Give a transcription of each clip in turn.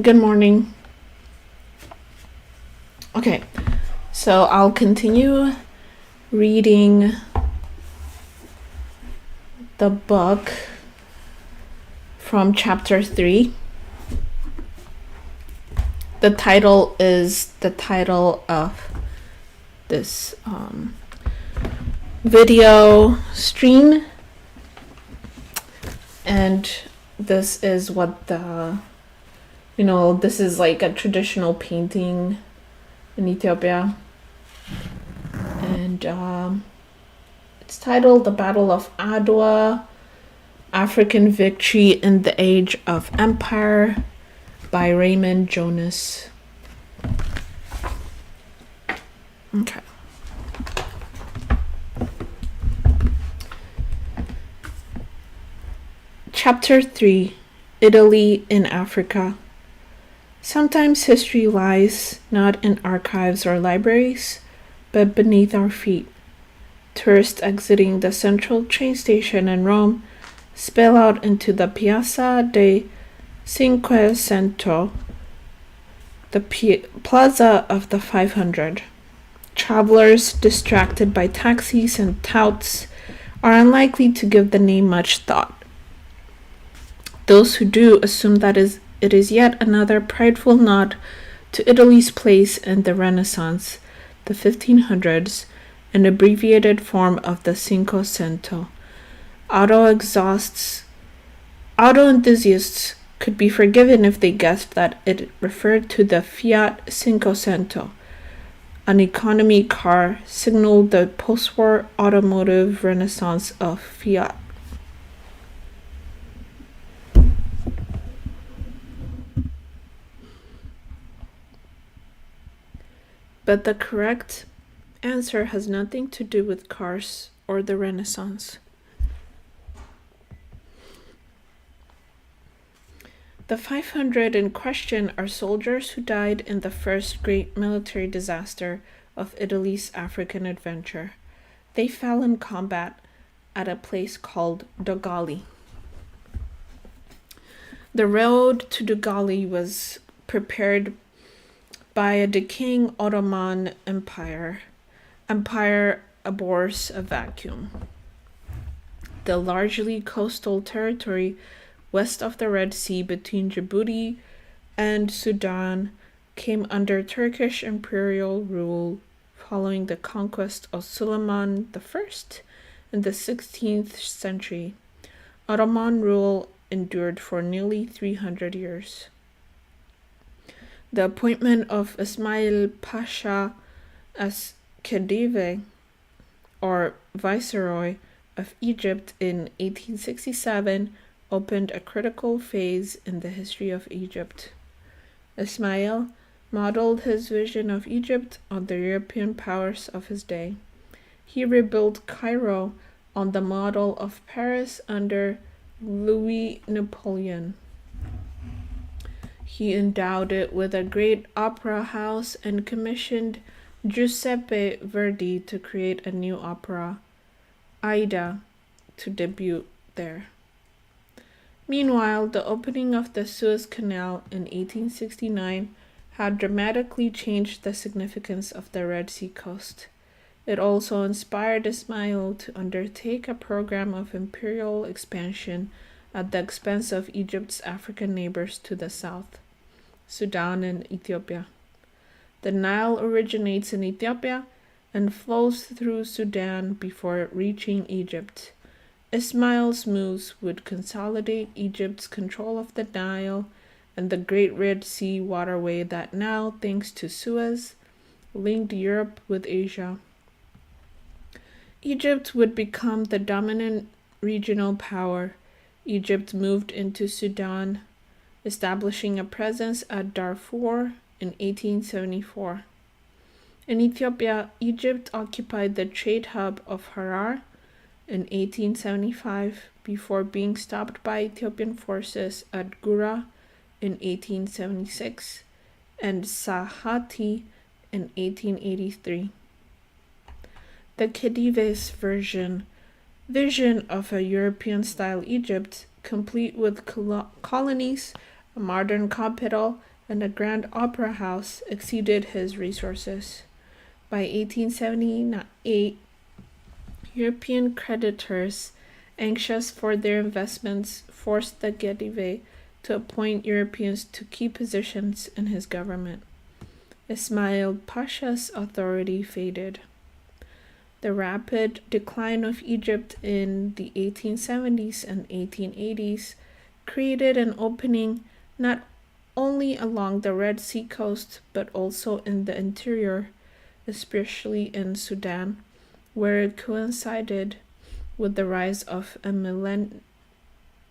Good morning. Okay, so I'll continue reading the book from chapter 3. The title is the title of this video stream, and this is what this is like a traditional painting in Ethiopia, and it's titled The Battle of Adwa, African Victory in the Age of Empire by Raymond Jonas. Okay. Chapter 3, Italy in Africa. Sometimes history lies not in archives or libraries, but beneath our feet. Tourists exiting the central train station in Rome spill out into the Piazza de Cinquecento, the plaza of the 500. Travelers, distracted by taxis and touts, are unlikely to give the name much thought. Those who do assume that it is yet another prideful nod to Italy's place in the Renaissance, the 1500s, an abbreviated form of the Cinquecento. Auto enthusiasts could be forgiven if they guessed that it referred to the Fiat Cinquecento, an economy car signaled the post-war automotive renaissance of Fiat. But the correct answer has nothing to do with cars or the Renaissance. The 500 in question are soldiers who died in the first great military disaster of Italy's African adventure. They fell in combat at a place called Dogali. The road to Dogali was prepared by a decaying Ottoman Empire. Empire abhors a vacuum. The largely coastal territory west of the Red Sea between Djibouti and Sudan came under Turkish imperial rule following the conquest of Suleiman I in the 16th century. Ottoman rule endured for nearly 300 years. The appointment of Ismail Pasha as Khedive, or Viceroy of Egypt in 1867, opened a critical phase in the history of Egypt. Ismail modeled his vision of Egypt on the European powers of his day. He rebuilt Cairo on the model of Paris under Louis Napoleon. He endowed it with a great opera house and commissioned Giuseppe Verdi to create a new opera, Aida, to debut there. Meanwhile, the opening of the Suez Canal in 1869 had dramatically changed the significance of the Red Sea coast. It also inspired Ismail to undertake a program of imperial expansion at the expense of Egypt's African neighbors to the south, Sudan and Ethiopia. The Nile originates in Ethiopia and flows through Sudan before reaching Egypt. Ismail's moves would consolidate Egypt's control of the Nile and the Great Red Sea waterway that now, thanks to Suez, linked Europe with Asia. Egypt would become the dominant regional power. Egypt moved into Sudan, establishing a presence at Darfur in 1874. In Ethiopia, Egypt occupied the trade hub of Harar in 1875 before being stopped by Ethiopian forces at Gura in 1876 and Sahati in 1883. The Khedive's vision of a European-style Egypt, complete with colonies a modern capital, and a grand opera house exceeded his resources. By 1878, European creditors, anxious for their investments, forced the Khedive to appoint Europeans to key positions in his government. Ismail Pasha's authority faded. The rapid decline of Egypt in the 1870s and 1880s created an opening not only along the Red Sea coast but also in the interior, especially in Sudan, where it coincided with the rise of a millenarian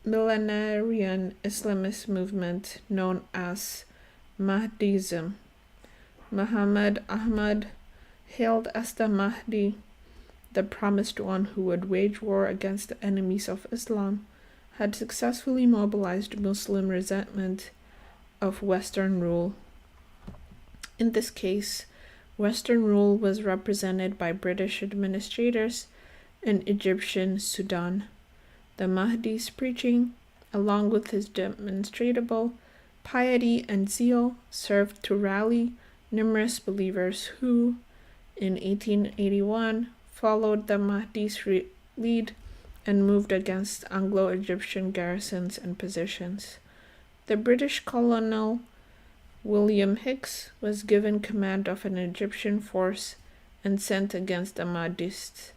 Islamist movement known as Mahdism. Muhammad Ahmad, hailed as the Mahdi, the promised one who would wage war against the enemies of Islam, had successfully mobilized Muslim resentment of Western rule. In this case, Western rule was represented by British administrators in Egyptian Sudan. The Mahdi's preaching, along with his demonstrable piety and zeal, served to rally numerous believers who, in 1881, followed the Mahdi's lead and moved against Anglo-Egyptian garrisons and positions. The British colonel William Hicks was given command of an Egyptian force and sent against the Mahdists.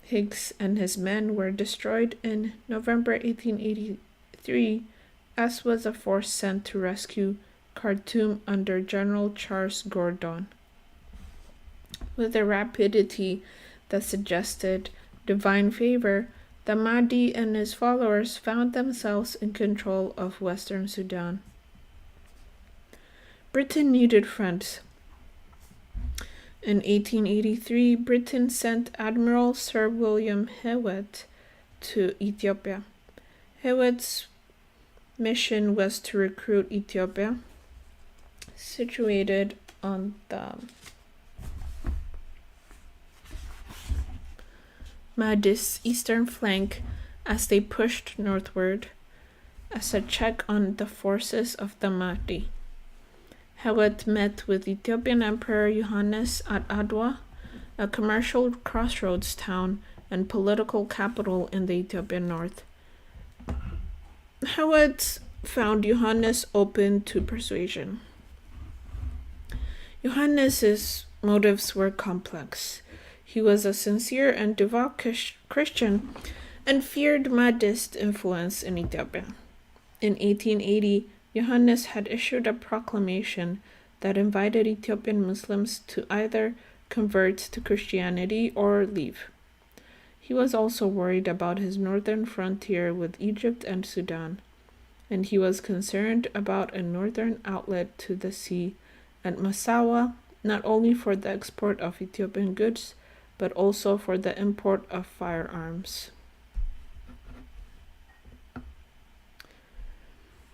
Hicks and his men were destroyed in November 1883, as was a force sent to rescue Khartoum under General Charles Gordon. With a rapidity that suggested divine favor, the Mahdi and his followers found themselves in control of Western Sudan. Britain needed friends. In 1883, Britain sent Admiral Sir William Hewitt to Ethiopia. Hewitt's mission was to recruit Ethiopia, situated on the Mahdi's eastern flank as they pushed northward, as a check on the forces of the Mahdi. Hewitt met with Ethiopian Emperor Johannes at Adwa, a commercial crossroads town and political capital in the Ethiopian north. Hewitt found Johannes open to persuasion. Johannes's motives were complex. He was a sincere and devout Christian and feared Mahdist influence in Ethiopia. In 1880, Johannes had issued a proclamation that invited Ethiopian Muslims to either convert to Christianity or leave. He was also worried about his northern frontier with Egypt and Sudan, and he was concerned about a northern outlet to the sea at Massawa, not only for the export of Ethiopian goods, but also for the import of firearms.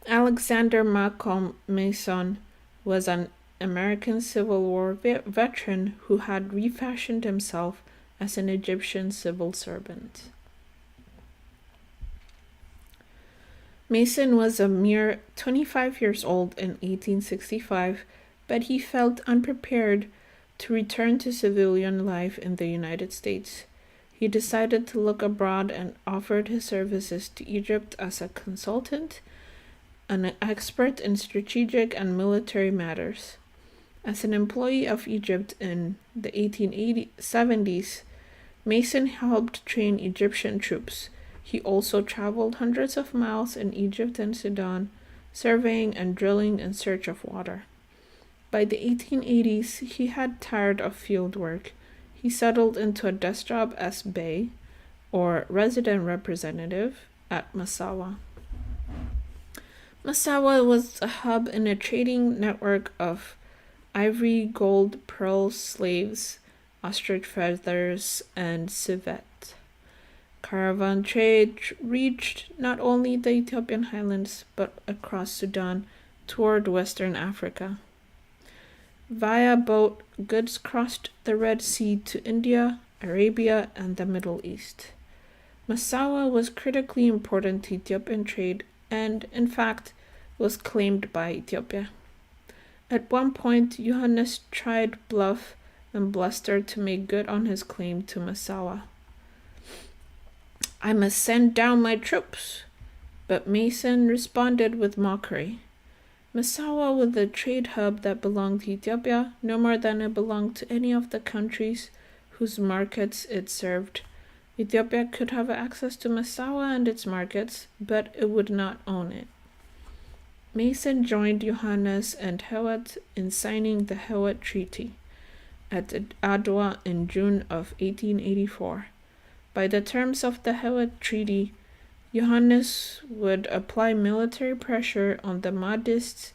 Alexander Malcolm Mason was an American Civil War veteran who had refashioned himself as an Egyptian civil servant. Mason was a mere 25 years old in 1865, but he felt unprepared to return to civilian life in the United States. He decided to look abroad and offered his services to Egypt as a consultant, an expert in strategic and military matters. As an employee of Egypt in the 1870s, Mason helped train Egyptian troops. He also traveled hundreds of miles in Egypt and Sudan, surveying and drilling in search of water. By the 1880s, he had tired of field work. He settled into a desk job as Bey, or resident representative, at Massawa. Massawa was a hub in a trading network of ivory, gold, pearls, slaves, ostrich feathers, and civet. Caravan trade reached not only the Ethiopian highlands, but across Sudan toward Western Africa. Via boat, goods crossed the Red Sea to India, Arabia, and the Middle East. Massawa was critically important to Ethiopian trade and, in fact, was claimed by Ethiopia. At one point, Johannes tried bluff and bluster to make good on his claim to Massawa. "I must send down my troops." But Mason responded with mockery. Massawa was a trade hub that belonged to Ethiopia no more than it belonged to any of the countries whose markets it served. Ethiopia could have access to Massawa and its markets, but it would not own it. Mason joined Johannes and Hewett in signing the Hewett Treaty at Adwa in June of 1884. By the terms of the Hewett Treaty, Johannes would apply military pressure on the Mahdists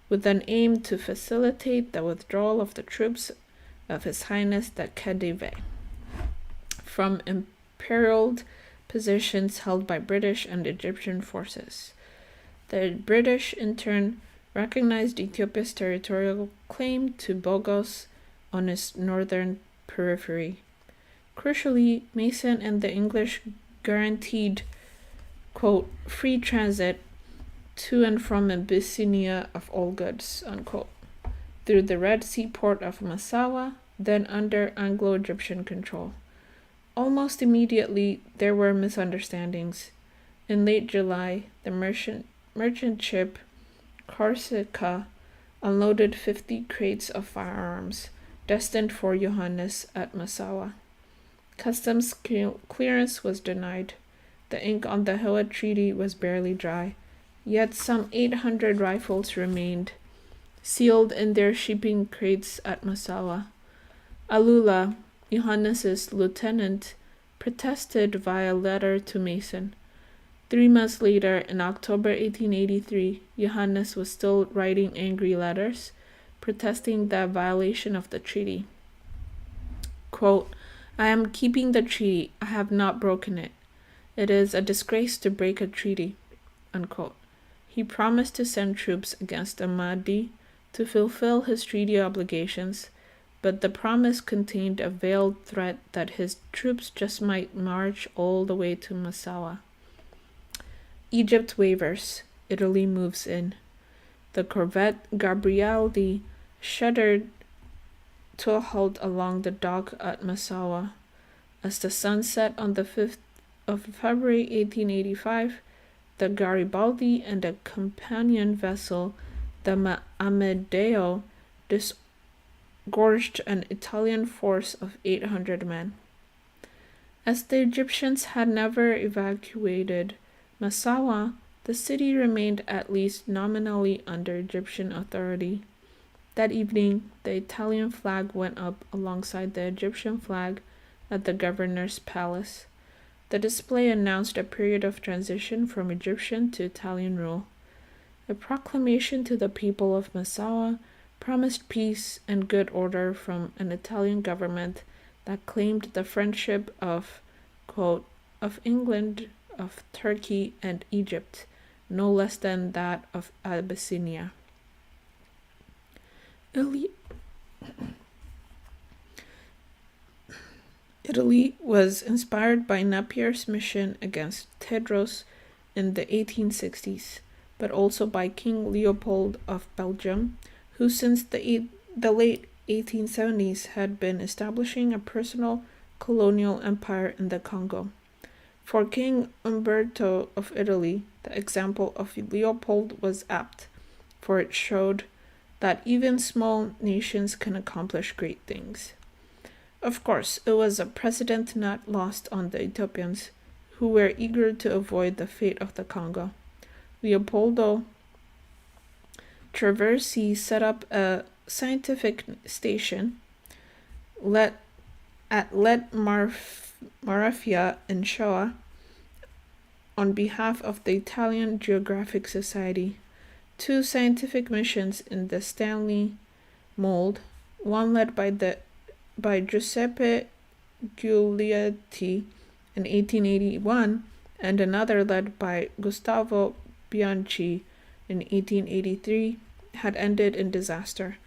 with an aim to facilitate the withdrawal of the troops of His Highness the Khedive from imperial positions held by British and Egyptian forces. The British, in turn, recognized Ethiopia's territorial claim to Bogos on its northern periphery. Crucially, Mason and the English guaranteed, quote, "free transit to and from Abyssinia of all goods," unquote, through the Red Sea port of Massawa, then under Anglo-Egyptian control. Almost immediately, there were misunderstandings. In late July, the merchant ship Corsica unloaded 50 crates of firearms destined for Johannes at Massawa. Customs clearance was denied. The ink on the Hewett Treaty was barely dry, yet some 800 rifles remained, sealed in their shipping crates at Massawa. Alula, Johannes's lieutenant, protested via letter to Mason. 3 months later, in October 1883, Johannes was still writing angry letters, protesting the violation of the treaty. Quote, "I am keeping the treaty. I have not broken it. It is a disgrace to break a treaty." Unquote. He promised to send troops against the Mahdi to fulfill his treaty obligations, but the promise contained a veiled threat that his troops just might march all the way to Massawa. Egypt wavers. Italy moves in. The corvette Gabrieldi shuddered to a halt along the dock at Massawa. As the sun set on the 5th of February 1885, the Garibaldi and a companion vessel, the Amedeo, disgorged an Italian force of 800 men. As the Egyptians had never evacuated Massawa, the city remained at least nominally under Egyptian authority. That evening, the Italian flag went up alongside the Egyptian flag at the governor's palace. The display announced a period of transition from Egyptian to Italian rule. A proclamation to the people of Massawa promised peace and good order from an Italian government that claimed the friendship of, quote, "of England, of Turkey and Egypt, no less than that of Abyssinia." Italy was inspired by Napier's mission against Tedros in the 1860s, but also by King Leopold of Belgium, who since the late 1870s had been establishing a personal colonial empire in the Congo. For King Umberto of Italy, the example of Leopold was apt, for it showed that even small nations can accomplish great things. Of course, it was a precedent not lost on the Ethiopians, who were eager to avoid the fate of the Congo. Leopoldo Traversi set up a scientific station at Let Marafia in Shoa on behalf of the Italian Geographic Society. 2 scientific missions in the Stanley mold, one led by Giuseppe Giulietti in 1881 and another led by Gustavo Bianchi in 1883, had ended in disaster.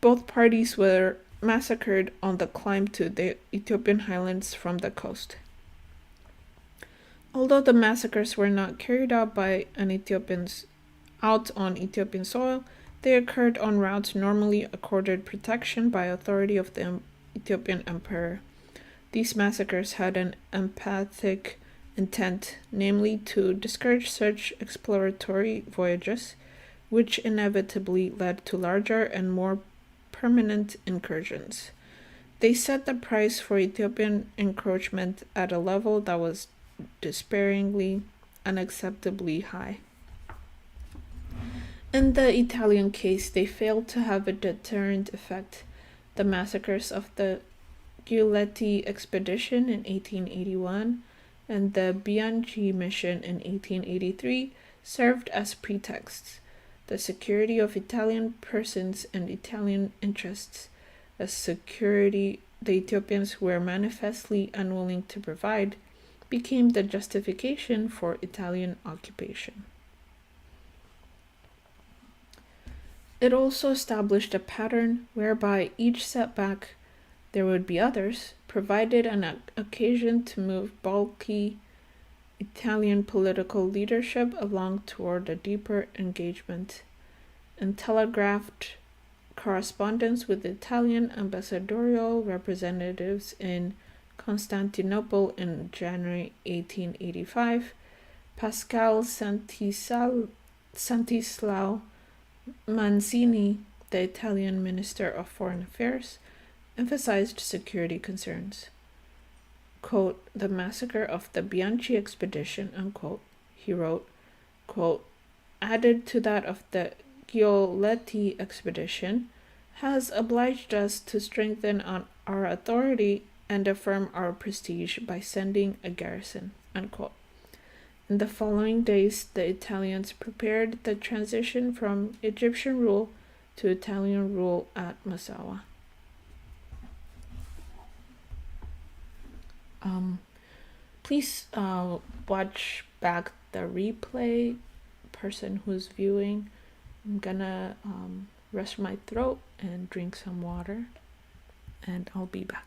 Both parties were massacred on the climb to the Ethiopian highlands from the coast. Although the massacres were not carried out by an Ethiopians, out on Ethiopian soil, they occurred on routes normally accorded protection by authority of the Ethiopian emperor. These massacres had an empathic intent, namely to discourage such exploratory voyages, which inevitably led to larger and more permanent incursions. They set the price for Ethiopian encroachment at a level that was despairingly, unacceptably high. In the Italian case, they failed to have a deterrent effect. The massacres of the Giuletti expedition in 1881 and the Bianchi mission in 1883 served as pretexts. The security of Italian persons and Italian interests, a security the Ethiopians were manifestly unwilling to provide, became the justification for Italian occupation. It also established a pattern whereby each setback, there would be others, provided an occasion to move bulky Italian political leadership along toward a deeper engagement. In telegraphed correspondence with Italian ambassadorial representatives in Constantinople in January 1885, Pascal Santislao Manzini, the Italian Minister of Foreign Affairs, emphasized security concerns. Quote, the massacre of the Bianchi expedition, unquote, he wrote, quote, added to that of the Giuletti expedition, has obliged us to strengthen our authority and affirm our prestige by sending a garrison, unquote. In the following days, the Italians prepared the transition from Egyptian rule to Italian rule at Massawa. Please watch back the replay, person who's viewing. I'm gonna rest my throat and drink some water, and I'll be back.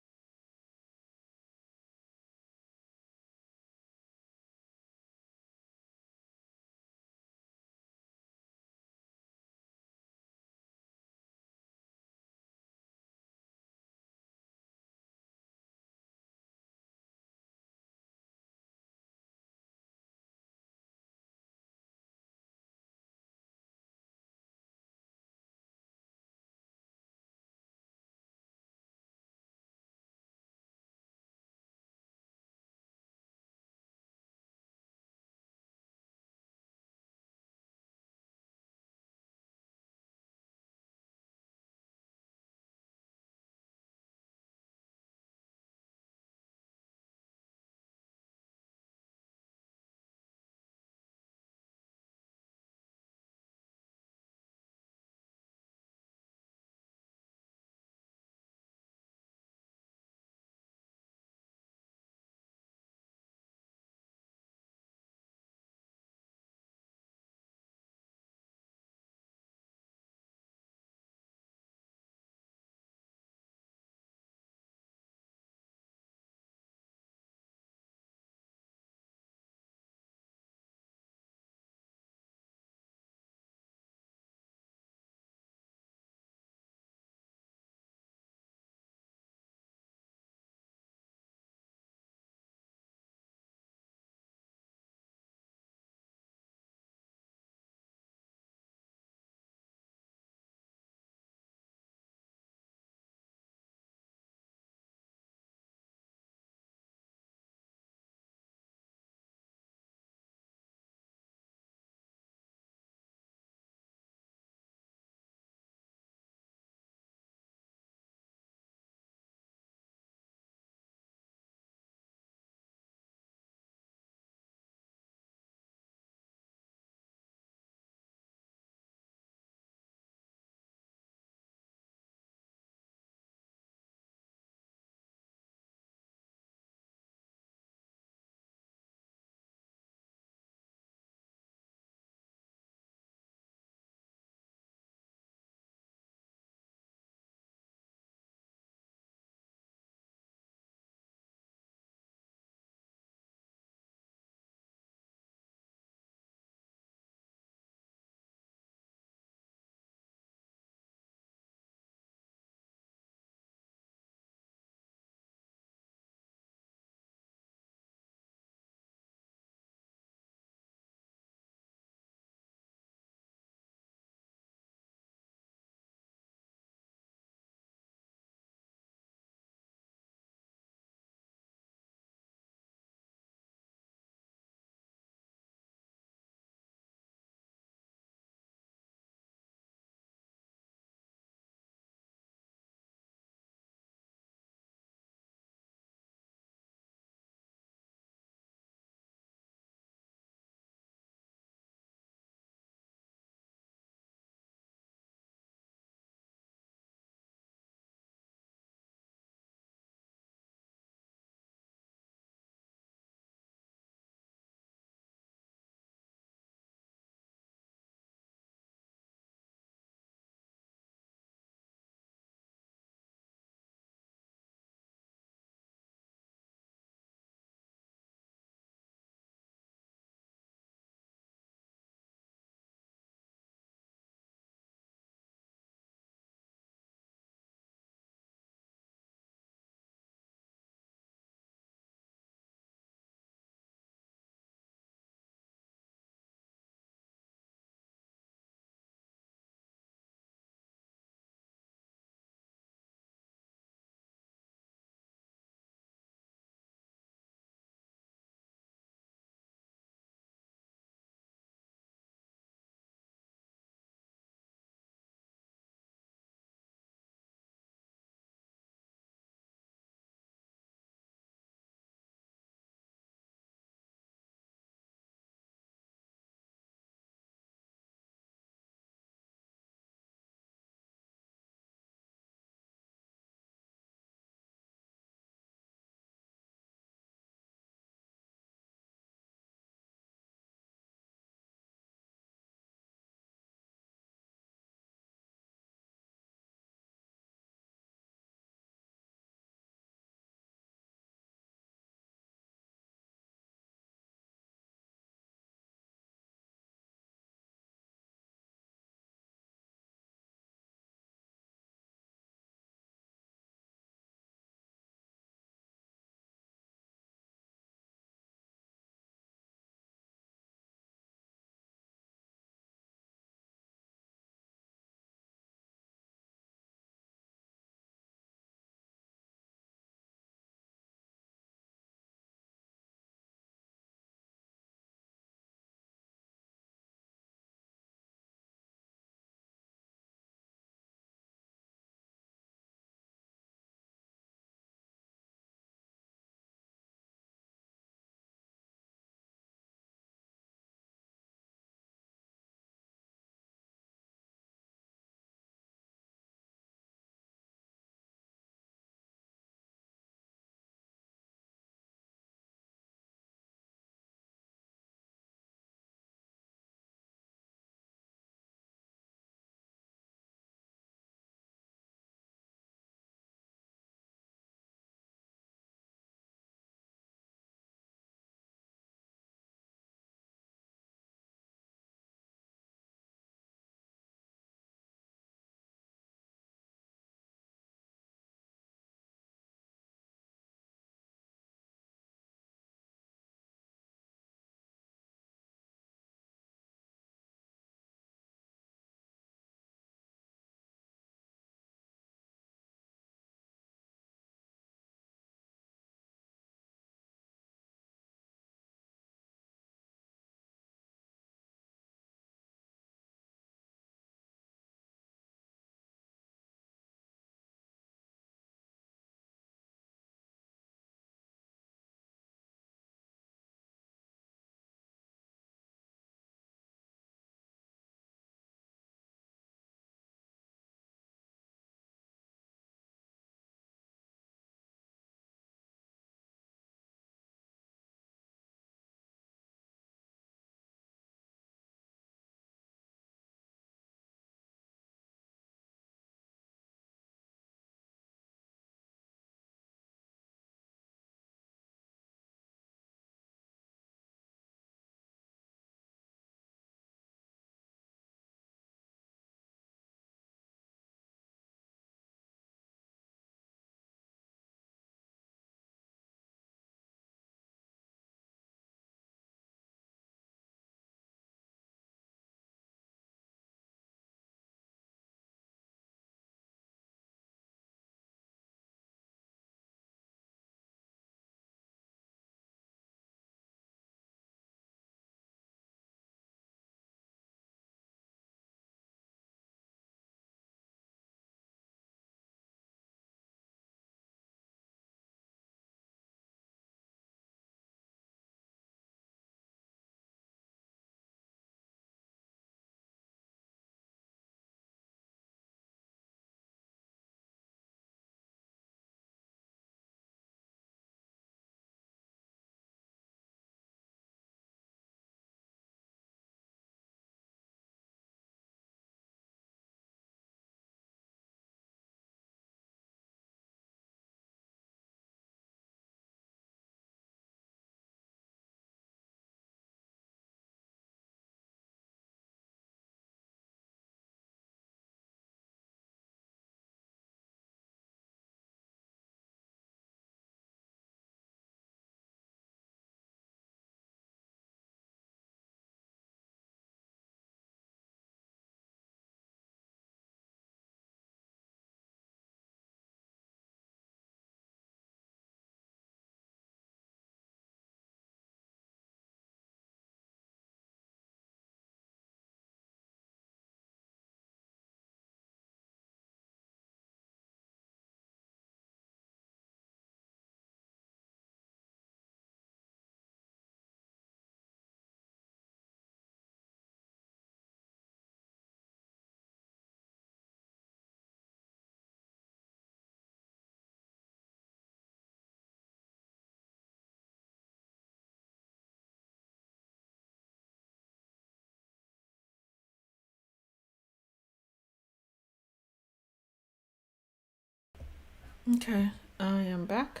Okay, I am back.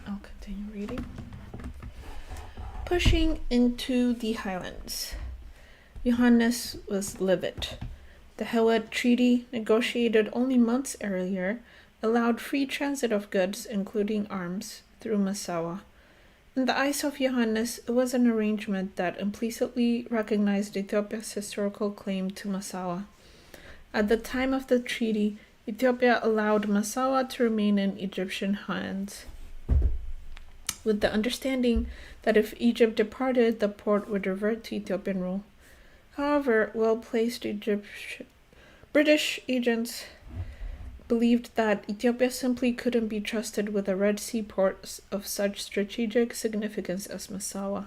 I'll continue reading. Pushing into the highlands. Johannes was livid. The Hewett Treaty, negotiated only months earlier, allowed free transit of goods, including arms, through Massawa. In the eyes of Johannes, it was an arrangement that implicitly recognized Ethiopia's historical claim to Massawa. At the time of the treaty, Ethiopia allowed Massawa to remain in Egyptian hands, with the understanding that if Egypt departed, the port would revert to Ethiopian rule. However, well-placed British agents believed that Ethiopia simply couldn't be trusted with a Red Sea port of such strategic significance as Massawa.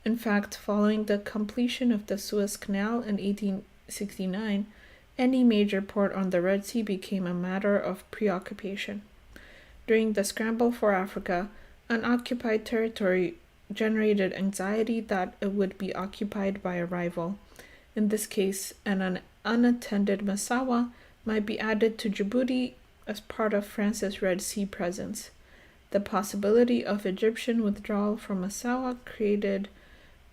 In fact, following the completion of the Suez Canal in 1869, any major port on the Red Sea became a matter of preoccupation. During the scramble for Africa, unoccupied territory generated anxiety that it would be occupied by a rival. In this case, an unattended Massawa might be added to Djibouti as part of France's Red Sea presence. The possibility of Egyptian withdrawal from Massawa created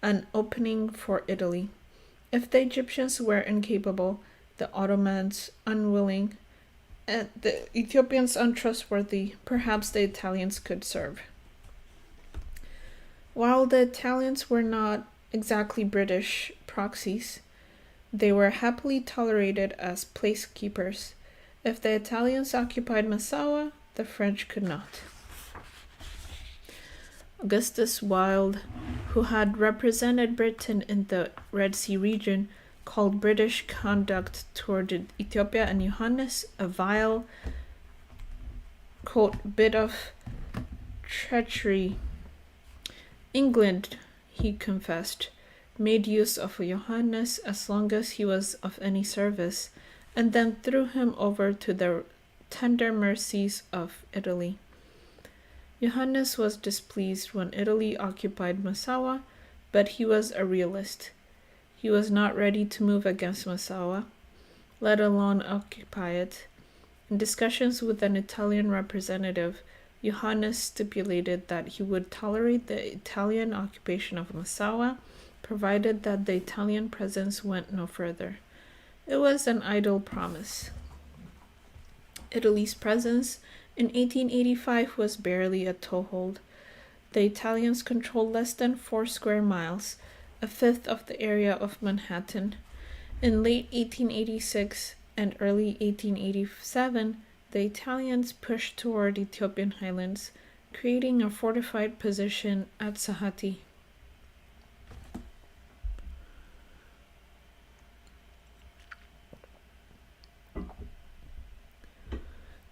an opening for Italy. If the Egyptians were incapable, the Ottomans unwilling, and the Ethiopians untrustworthy, perhaps the Italians could serve. While the Italians were not exactly British proxies, they were happily tolerated as placekeepers. If the Italians occupied Massawa, the French could not. Augustus Wilde, who had represented Britain in the Red Sea region, called British conduct toward Ethiopia and Johannes a vile, quote, bit of treachery. England, he confessed, made use of Johannes as long as he was of any service, and then threw him over to the tender mercies of Italy. Johannes was displeased when Italy occupied Massawa, but he was a realist. He was not ready to move against Massawa, let alone occupy it. In discussions with an Italian representative, Johannes stipulated that he would tolerate the Italian occupation of Massawa, provided that the Italian presence went no further. It was an idle promise. Italy's presence in 1885 was barely a toehold. The Italians controlled less than 4 square miles, a fifth of the area of Manhattan. In late 1886 and early 1887, the Italians pushed toward Ethiopian highlands, creating a fortified position at Sahati.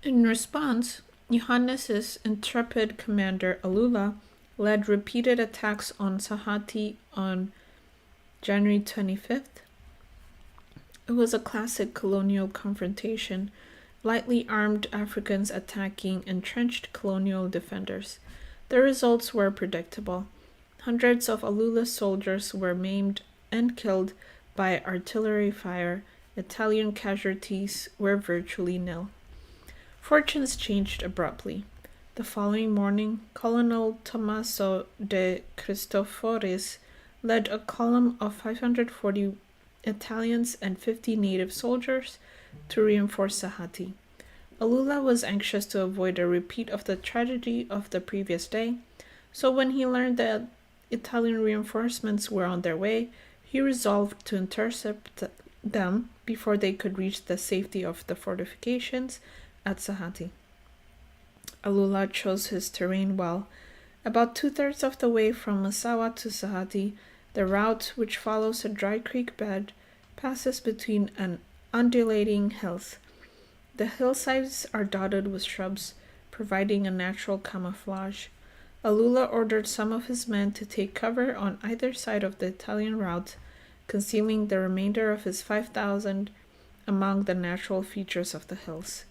In response, Johannes's intrepid commander Alula led repeated attacks on Sahati on January 25th. It was a classic colonial confrontation, lightly armed Africans attacking entrenched colonial defenders. The results were predictable. Hundreds of Alula's soldiers were maimed and killed by artillery fire. Italian casualties were virtually nil. Fortunes changed abruptly. The following morning, Colonel Tommaso de Cristoforis led a column of 540 Italians and 50 native soldiers to reinforce Sahati. Alula was anxious to avoid a repeat of the tragedy of the previous day, so when he learned that Italian reinforcements were on their way, he resolved to intercept them before they could reach the safety of the fortifications at Sahati. Alula chose his terrain well. About 2/3 of the way from Massawa to Sahati, the route, which follows a dry creek bed, passes between an undulating hills. The hillsides are dotted with shrubs, providing a natural camouflage. Alula ordered some of his men to take cover on either side of the Italian route, concealing the remainder of his 5,000 among the natural features of the hills.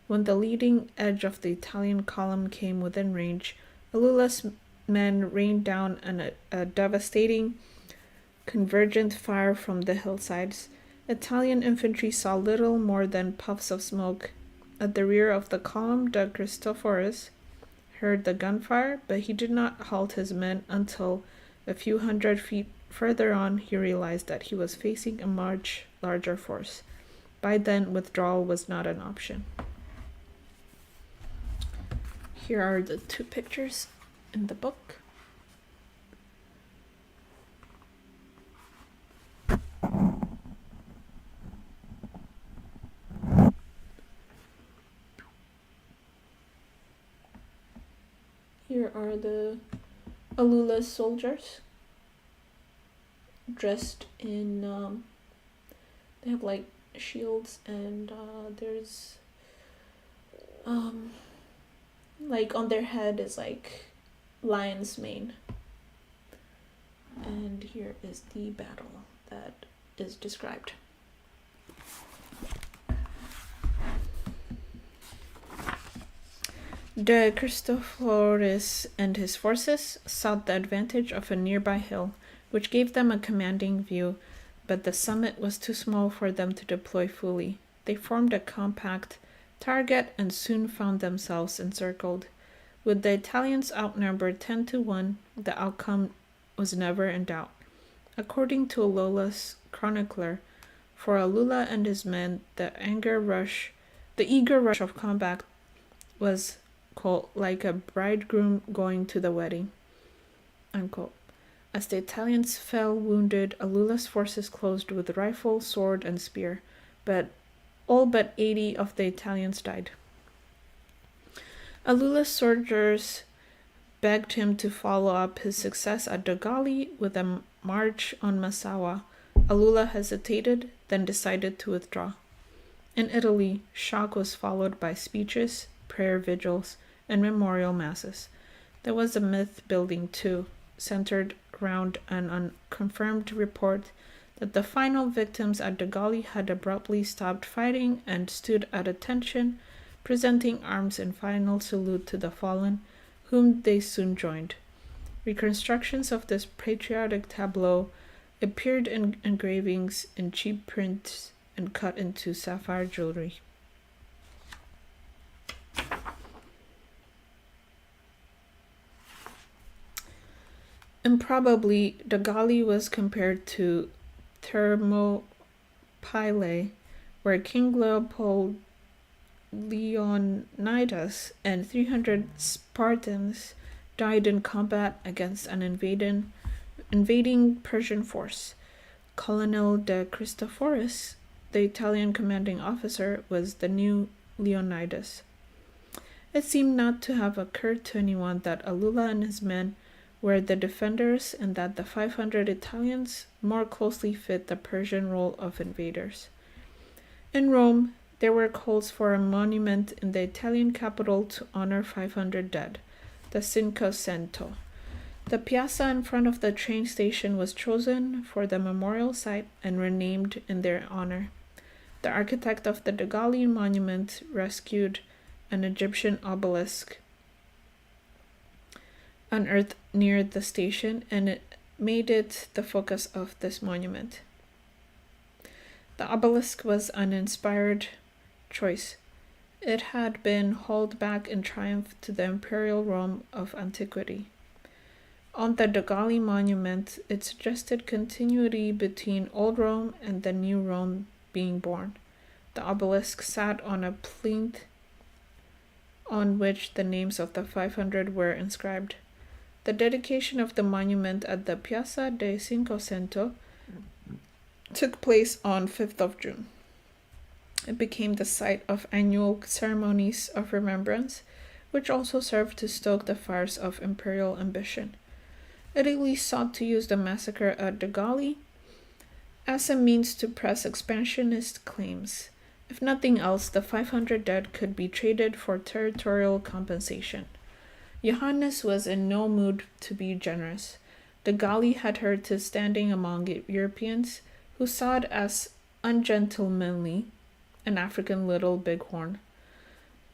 When the leading edge of the Italian column came within range, Alula's men rained down a devastating, convergent fire from the hillsides. Italian infantry saw little more than puffs of smoke at the rear of the column de Christophorus, heard the gunfire, but he did not halt his men until a few hundred feet further on he realized that he was facing a much larger force. By then, withdrawal was not an option. Here are the two pictures in the book. Here are the Alula soldiers dressed in, they have like shields, and there's, like on their head is like lion's mane. And here is the battle that is described. De Christophorus and his forces sought the advantage of a nearby hill, which gave them a commanding view, but the summit was too small for them to deploy fully. They formed a compact target and soon found themselves encircled. With the Italians outnumbered 10-1, the outcome was never in doubt. According to Alula's chronicler, for Alula and his men, the eager rush of combat was like a bridegroom going to the wedding, unquote. As the Italians fell wounded, Alula's forces closed with rifle, sword, and spear, but all but 80 of the Italians died. Alula's soldiers begged him to follow up his success at Dogali with a march on Massawa. Alula hesitated, then decided to withdraw. In Italy, shock was followed by speeches, prayer vigils, and memorial masses. There was a myth building too, centered around an unconfirmed report that the final victims at Dogali had abruptly stopped fighting and stood at attention, presenting arms in final salute to the fallen, whom they soon joined. Reconstructions of this patriotic tableau appeared in engravings in cheap prints and cut into sapphire jewelry. Improbably, Dogali was compared to Thermopylae, where King Leopold Leonidas and 300 Spartans died in combat against an invading Persian force. Colonel de Christophorus, the Italian commanding officer, was the new Leonidas. It seemed not to have occurred to anyone that Alula and his men were the defenders, and that the 500 Italians more closely fit the Persian role of invaders. In Rome, there were calls for a monument in the Italian capital to honor 500 dead, the Cinco Cento. The piazza in front of the train station was chosen for the memorial site and renamed in their honor. The architect of the Dogali monument rescued an Egyptian obelisk unearthed near the station, and it made it the focus of this monument. The obelisk was an inspired choice. It had been hauled back in triumph to the imperial Rome of antiquity. On the Dogali monument, it suggested continuity between Old Rome and the New Rome being born. The obelisk sat on a plinth on which the names of the 500 were inscribed. The dedication of the monument at the Piazza de Cinco Cento took place on 5th of June. It became the site of annual ceremonies of remembrance, which also served to stoke the fires of imperial ambition. Italy sought to use the massacre at Dogali as a means to press expansionist claims. If nothing else, the 500 dead could be traded for territorial compensation. Johannes was in no mood to be generous. Dogali had hurt his standing among Europeans, who saw it as ungentlemanly, an African little bighorn.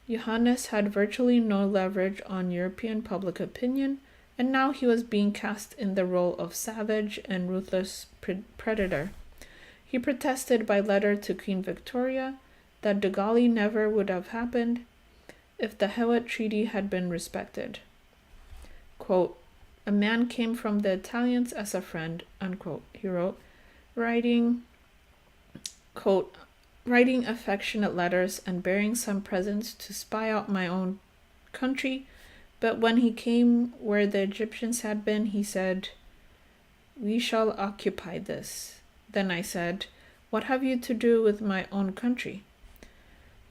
Johannes had virtually no leverage on European public opinion, and now he was being cast in the role of savage and ruthless predator. He protested by letter to Queen Victoria that the Gali never would have happened if the Hewett Treaty had been respected. Quote, "A man came from the Italians as a friend," unquote, he wrote, writing, quote, "writing affectionate letters and bearing some presents to spy out my own country. But when he came where the Egyptians had been, he said, 'We shall occupy this.' Then I said, 'What have you to do with my own country?'"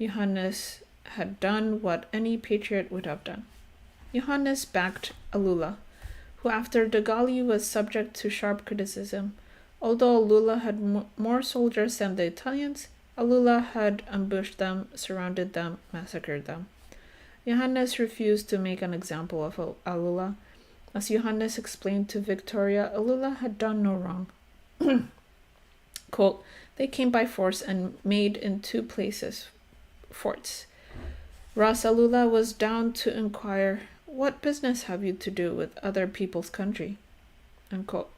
Johannes had done what any patriot would have done. Johannes backed Alula, who after the Gali was subject to sharp criticism. Although Alula had more soldiers than the Italians, Alula had ambushed them, surrounded them, massacred them. Johannes refused to make an example of Alula. As Johannes explained to Victoria, Alula had done no wrong. Quote, "They came by force and made in 2 places forts. Ras Alula was down to inquire, 'What business have you to do with other people's country?'" Unquote.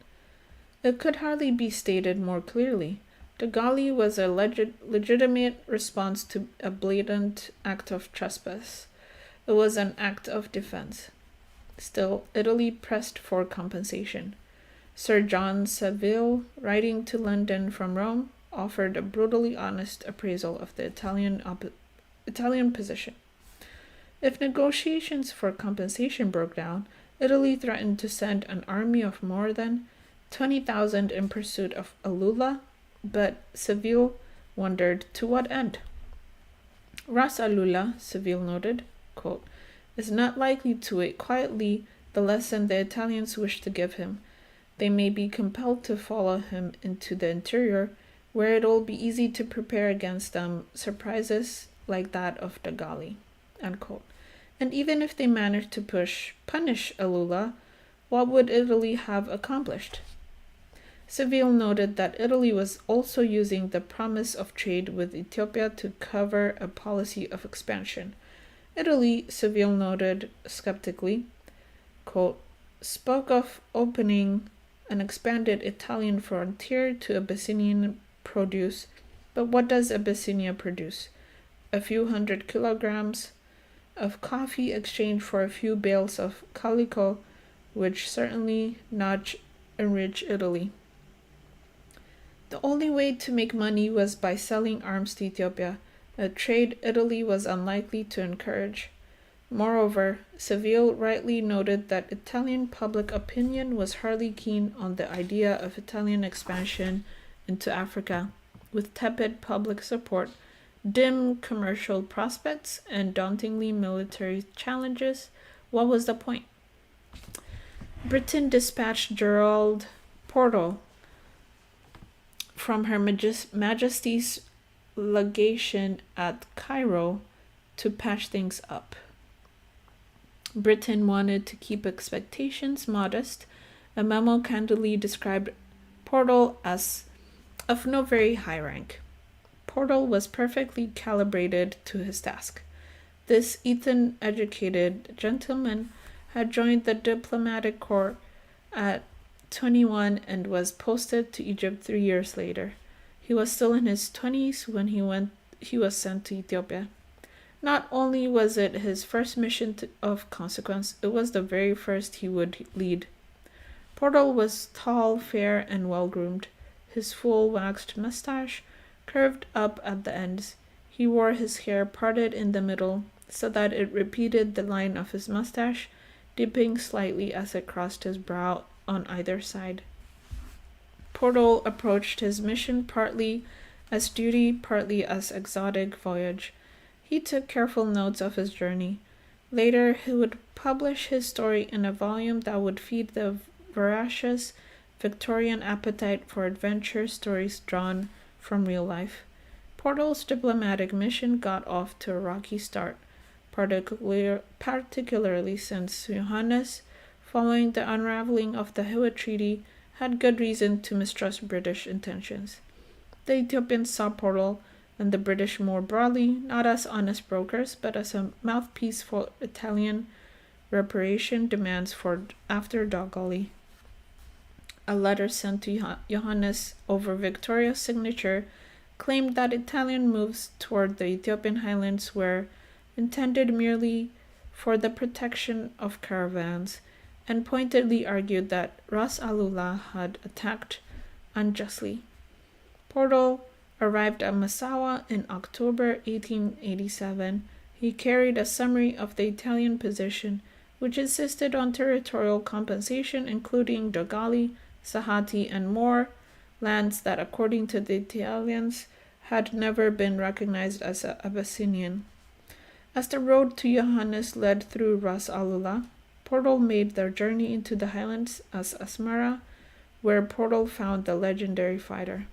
It could hardly be stated more clearly. The Gali was a legitimate response to a blatant act of trespass. It was an act of defense. Still, Italy pressed for compensation. Sir John Saville, writing to London from Rome, offered a brutally honest appraisal of the Italian position. If negotiations for compensation broke down, Italy threatened to send an army of more than 20,000 in pursuit of Alula, but Saville wondered to what end. "Ras Alula," Saville noted, quote, "is not likely to wait quietly the lesson the Italians wish to give him. They may be compelled to follow him into the interior, where it will be easy to prepare against them surprises like that of the Gali." Unquote. And even if they managed to punish Alula, what would Italy have accomplished? Saville noted that Italy was also using the promise of trade with Ethiopia to cover a policy of expansion. Italy, Saville noted skeptically, quote, "spoke of opening an expanded Italian frontier to Abyssinian produce, but what does Abyssinia produce? A few hundred kilograms of coffee exchanged for a few bales of calico, which certainly not enrich Italy." The only way to make money was by selling arms to Ethiopia, a trade Italy was unlikely to encourage. Moreover, Saville rightly noted that Italian public opinion was hardly keen on the idea of Italian expansion into Africa. With tepid public support, dim commercial prospects, and dauntingly military challenges, what was the point? Britain dispatched Gerald Portal from Her Majesty's legation at Cairo to patch things up. Britain wanted to keep expectations modest. A memo candidly described Portal as of no very high rank. Portal was perfectly calibrated to his task. This Eton-educated gentleman had joined the diplomatic corps at 21 and was posted to Egypt 3 years later. He was still in his 20s when he was sent to Ethiopia. Not only was it his first mission of consequence, it was the very first he would lead. Portal was tall, fair, and well-groomed. His full waxed mustache curved up at the ends. He wore his hair parted in the middle so that it repeated the line of his mustache, dipping slightly as it crossed his brow on either side. Portal approached his mission partly as duty, partly as exotic voyage. He took careful notes of his journey. Later, he would publish his story in a volume that would feed the voracious Victorian appetite for adventure stories drawn from real life. Portal's diplomatic mission got off to a rocky start, particularly since Johannes, following the unraveling of the Hewett Treaty, had good reason to mistrust British intentions. The Ethiopians saw Portal and the British more broadly, not as honest brokers, but as a mouthpiece for Italian reparation demands after Dogali. A letter sent to Johannes over Victoria's signature claimed that Italian moves toward the Ethiopian highlands were intended merely for the protection of caravans, and pointedly argued that Ras Alula had attacked unjustly. Portal arrived at Massawa in October 1887. He carried a summary of the Italian position, which insisted on territorial compensation, including Dogali, Sahati, and more lands that, according to the Italians, had never been recognized as Abyssinian. As the road to Johannes led through Ras Alula, Portal made their journey into the highlands as Asmara, where Portal found the legendary fighter.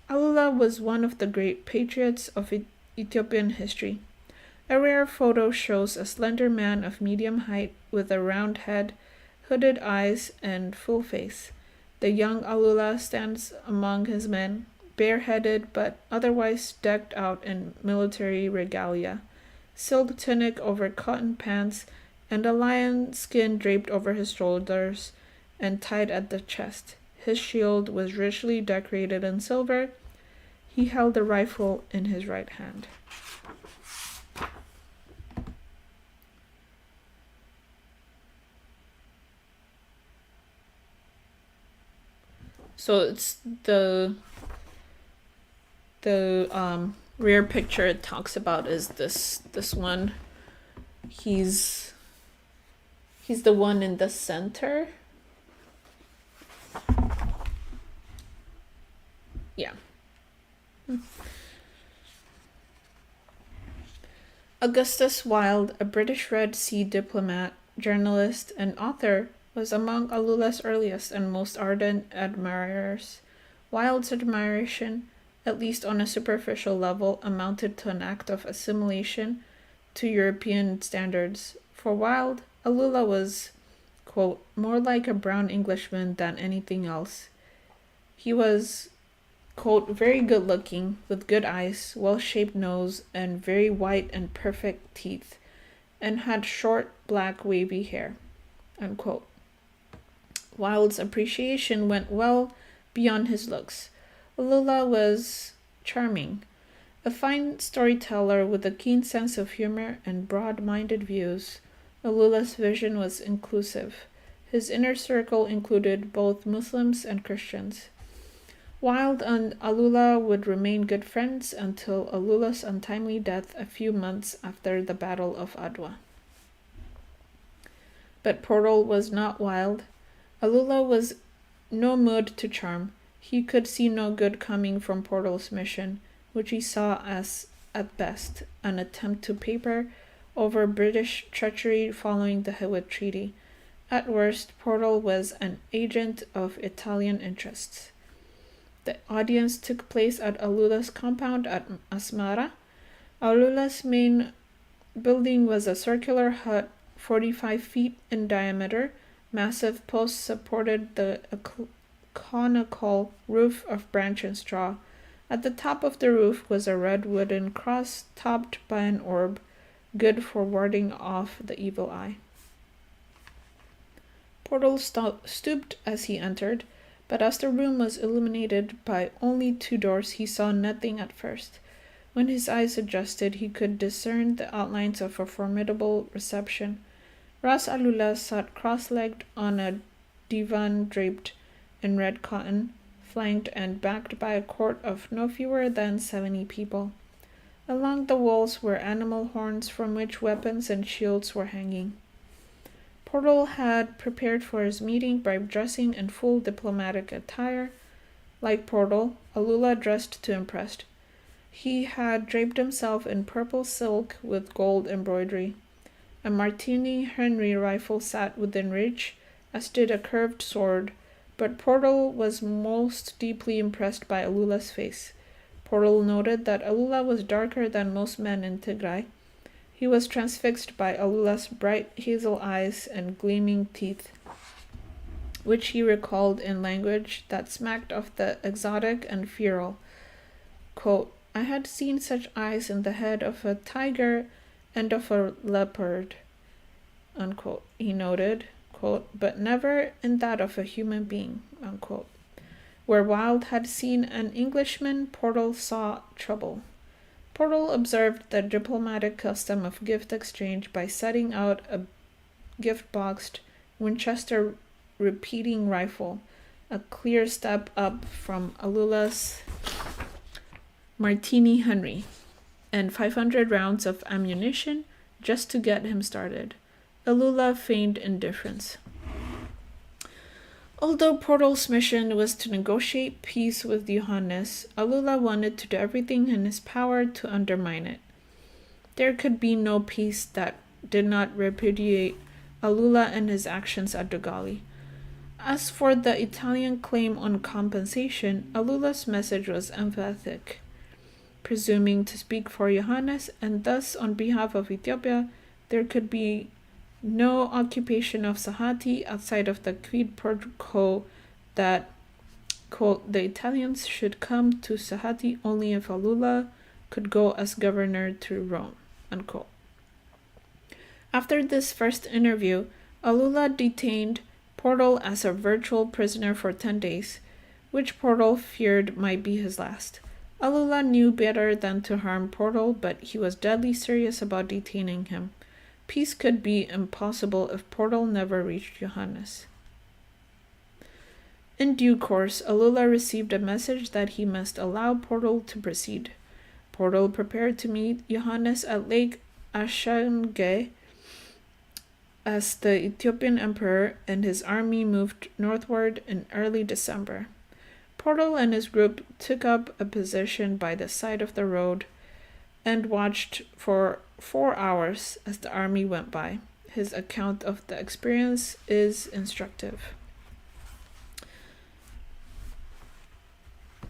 Alula was one of the great patriots of Ethiopian history. A rare photo shows a slender man of medium height with a round head, hooded eyes, and full face. The young Alula stands among his men, bareheaded but otherwise decked out in military regalia, silk tunic over cotton pants, and a lion skin draped over his shoulders and tied at the chest. His shield was richly decorated in silver. He held a rifle in his right hand. So it's the rear picture it talks about is this one. He's the one in the center. Yeah. Augustus Wilde, a British Red Sea diplomat, journalist, and author, was among Alula's earliest and most ardent admirers. Wilde's admiration, at least on a superficial level, amounted to an act of assimilation to European standards. For Wilde, Alula was, quote, more like a brown Englishman than anything else. He was, quote, very good looking, with good eyes, well-shaped nose, and very white and perfect teeth, and had short, black, wavy hair, unquote. Wilde's appreciation went well beyond his looks. Alula was charming, a fine storyteller with a keen sense of humor and broad-minded views. Alula's vision was inclusive. His inner circle included both Muslims and Christians. Wilde and Alula would remain good friends until Alula's untimely death a few months after the Battle of Adwa. But Portal was not Wilde. Alula was no mood to charm. He could see no good coming from Portal's mission, which he saw as, at best, an attempt to paper over British treachery following the Hewett Treaty. At worst, Portal was an agent of Italian interests. The audience took place at Alula's compound at Asmara. Alula's main building was a circular hut 45 feet in diameter. Massive posts supported the conical roof of branch and straw. At the top of the roof was a red wooden cross topped by an orb, good for warding off the evil eye. Portal stooped as he entered, but as the room was illuminated by only 2 doors, he saw nothing at first. When his eyes adjusted, he could discern the outlines of a formidable reception. Ras Alula sat cross-legged on a divan draped in red cotton, flanked and backed by a court of no fewer than 70 people. Along the walls were animal horns from which weapons and shields were hanging. Portal had prepared for his meeting by dressing in full diplomatic attire. Like Portal, Alula dressed to impress. He had draped himself in purple silk with gold embroidery. A Martini Henry rifle sat within reach, as did a curved sword, but Portal was most deeply impressed by Alula's face. Portal noted that Alula was darker than most men in Tigray. He was transfixed by Alula's bright hazel eyes and gleaming teeth, which he recalled in language that smacked of the exotic and feral. Quote, I had seen such eyes in the head of a tiger and of a leopard, unquote, he noted, quote, but never in that of a human being, unquote. Where Wilde had seen an Englishman, Portal saw trouble. Portal observed the diplomatic custom of gift exchange by setting out a gift-boxed Winchester repeating rifle, a clear step up from Alula's Martini Henry, and 500 rounds of ammunition just to get him started. Alula feigned indifference. Although Portal's mission was to negotiate peace with Johannes, Alula wanted to do everything in his power to undermine it. There could be no peace that did not repudiate Alula and his actions at Dogali. As for the Italian claim on compensation, Alula's message was emphatic, presuming to speak for Johannes, and thus on behalf of Ethiopia, there could be no occupation of Sahati outside of the quid pro quo that, quote, the Italians should come to Sahati only if Alula could go as governor to Rome, unquote. After this first interview, Alula detained Portal as a virtual prisoner for 10 days, which Portal feared might be his last. Alula knew better than to harm Portal, but he was deadly serious about detaining him. Peace could be impossible if Portal never reached Johannes. In due course, Alula received a message that he must allow Portal to proceed. Portal prepared to meet Johannes at Lake Ashange as the Ethiopian emperor and his army moved northward in early December. Portal and his group took up a position by the side of the road and watched for 4 hours as the army went by. His account of the experience is instructive.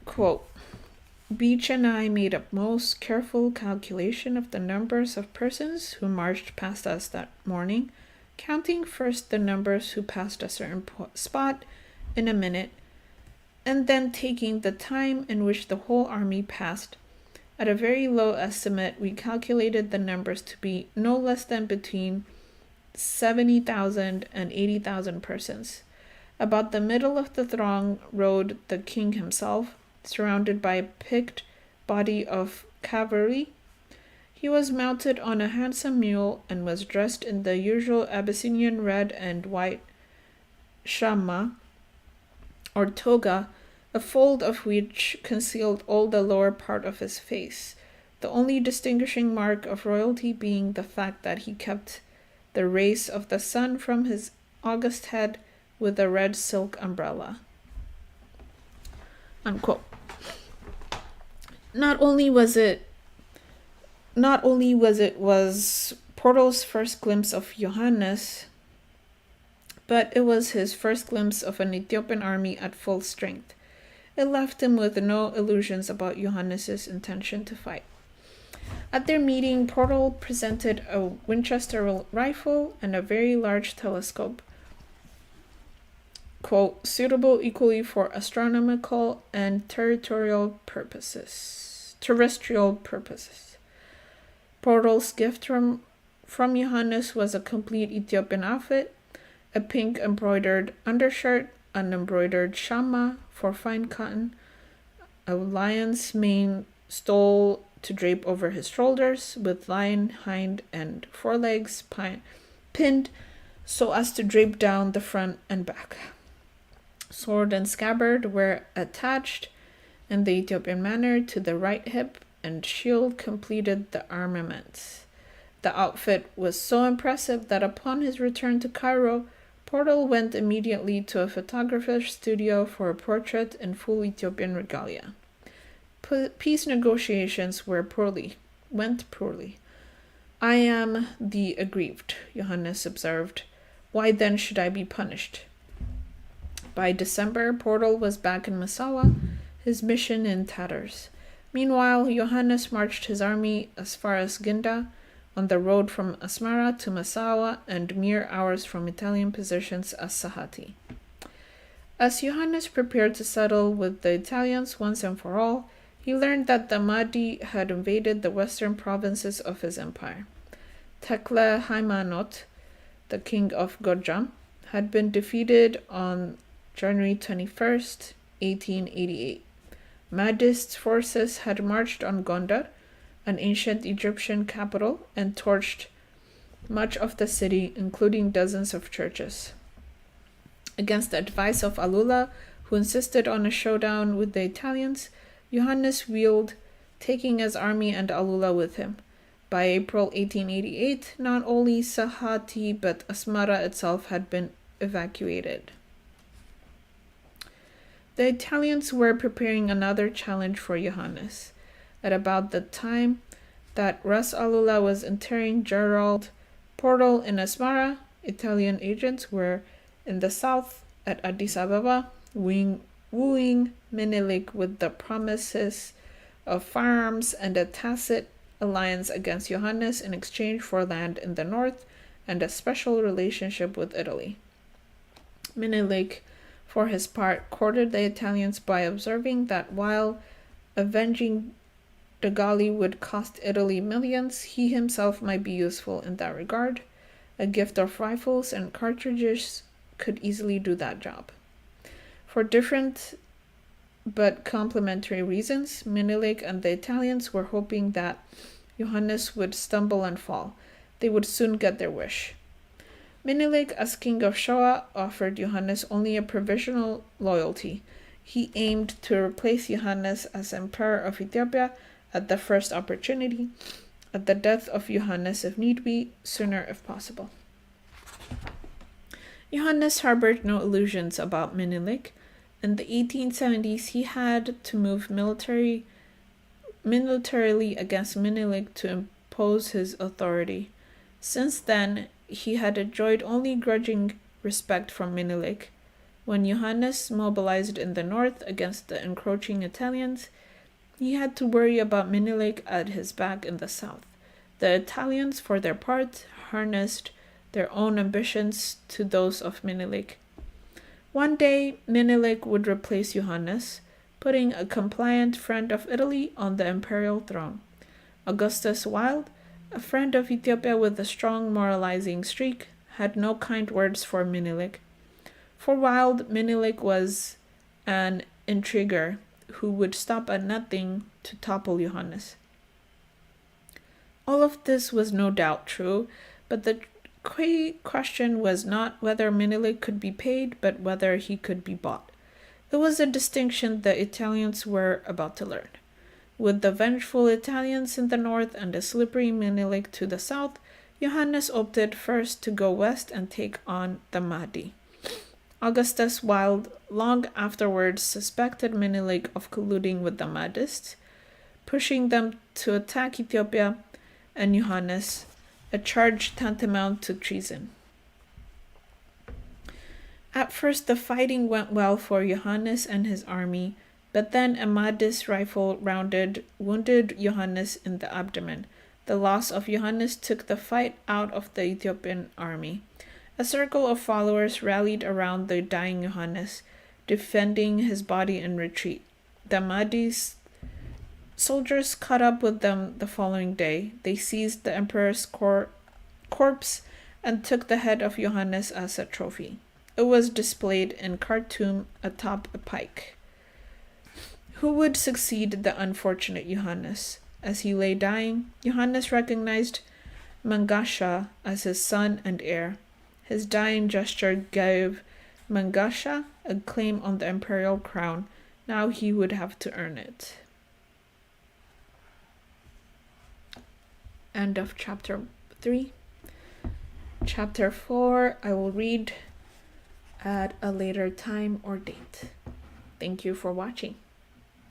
Quote, Beach and I made a most careful calculation of the numbers of persons who marched past us that morning, counting first the numbers who passed a certain spot in a minute, and then taking the time in which the whole army passed. At a very low estimate, we calculated the numbers to be no less than between 70,000 and 80,000 persons. About the middle of the throng rode the king himself, surrounded by a picked body of cavalry. He was mounted on a handsome mule and was dressed in the usual Abyssinian red and white shamma, or toga, a fold of which concealed all the lower part of his face, the only distinguishing mark of royalty being the fact that he kept the rays of the sun from his august head with a red silk umbrella. Unquote. Not only was Portal's first glimpse of Johannes, but it was his first glimpse of an Ethiopian army at full strength. It left him with no illusions about Johannes's intention to fight. At their meeting, Portal presented a Winchester rifle and a very large telescope, quote, suitable equally for astronomical and terrestrial purposes. Portal's gift from Johannes was a complete Ethiopian outfit, a pink embroidered undershirt, an embroidered shamma for fine cotton, a lion's mane stole to drape over his shoulders, with lion hind and forelegs pinned so as to drape down the front and back. Sword and scabbard were attached in the Ethiopian manner to the right hip, and shield completed the armaments. The outfit was so impressive that upon his return to Cairo, Portal went immediately to a photographer's studio for a portrait in full Ethiopian regalia. Peace negotiations went poorly. I am the aggrieved, Johannes observed. Why then should I be punished? By December, Portal was back in Massawa, his mission in tatters. Meanwhile, Johannes marched his army as far as Ginda, on the road from Asmara to Massawa and mere hours from Italian positions as Sahati. As Johannes prepared to settle with the Italians once and for all, he learned that the Mahdi had invaded the western provinces of his empire. Tekle Haimanot, the king of Gorjam, had been defeated on January 21st 1888. Mahdist forces had marched on Gondar, an ancient Egyptian capital, and torched much of the city, including dozens of churches. Against the advice of Alula, who insisted on a showdown with the Italians, Johannes wheeled, taking his army and Alula with him. By April 1888, not only Sahati but Asmara itself had been evacuated. The Italians were preparing another challenge for Johannes. At about the time that Ras Alula was entering Gerald Portal in Asmara, Italian agents were in the south at Addis Ababa, wooing Menelik with the promises of firearms and a tacit alliance against Johannes in exchange for land in the north and a special relationship with Italy. Menelik, for his part, courted the Italians by observing that while avenging Dogali would cost Italy millions, he himself might be useful in that regard. A gift of rifles and cartridges could easily do that job. For different but complementary reasons, Menelik and the Italians were hoping that Johannes would stumble and fall. They would soon get their wish. Menelik, as king of Shoa, offered Johannes only a provisional loyalty. He aimed to replace Johannes as emperor of Ethiopia at the first opportunity, at the death of Johannes if need be, sooner if possible. Johannes harbored no illusions about Menelik. In the 1870s, he had to move militarily against Menelik to impose his authority. Since then, he had enjoyed only grudging respect from Menelik. When Johannes mobilized in the north against the encroaching Italians, he had to worry about Menelik at his back in the south. The Italians, for their part, harnessed their own ambitions to those of Menelik. One day, Menelik would replace Johannes, putting a compliant friend of Italy on the imperial throne. Augustus Wilde, a friend of Ethiopia with a strong moralizing streak, had no kind words for Menelik. For Wilde, Menelik was an intriguer who would stop at nothing to topple Johannes. All of this was no doubt true, but the question was not whether Menelik could be paid, but whether he could be bought. It was a distinction the Italians were about to learn. With the vengeful Italians in the north and a slippery Menelik to the south, Johannes opted first to go west and take on the Mahdi. Augustus Wilde long afterwards suspected Menelik of colluding with the Mahdists, pushing them to attack Ethiopia and Johannes, a charge tantamount to treason. At first, the fighting went well for Johannes and his army, but then a Mahdist rifle wounded Johannes in the abdomen. The loss of Johannes took the fight out of the Ethiopian army. A circle of followers rallied around the dying Johannes, defending his body in retreat. The Mahdist soldiers caught up with them the following day. They seized the emperor's corpse and took the head of Johannes as a trophy. It was displayed in Khartoum atop a pike. Who would succeed the unfortunate Johannes? As he lay dying, Johannes recognized Mangasha as his son and heir. His dying gesture gave Mangasha a claim on the imperial crown. Now he would have to earn it. End of chapter 3. Chapter 4 I will read at a later time or date. Thank you for watching.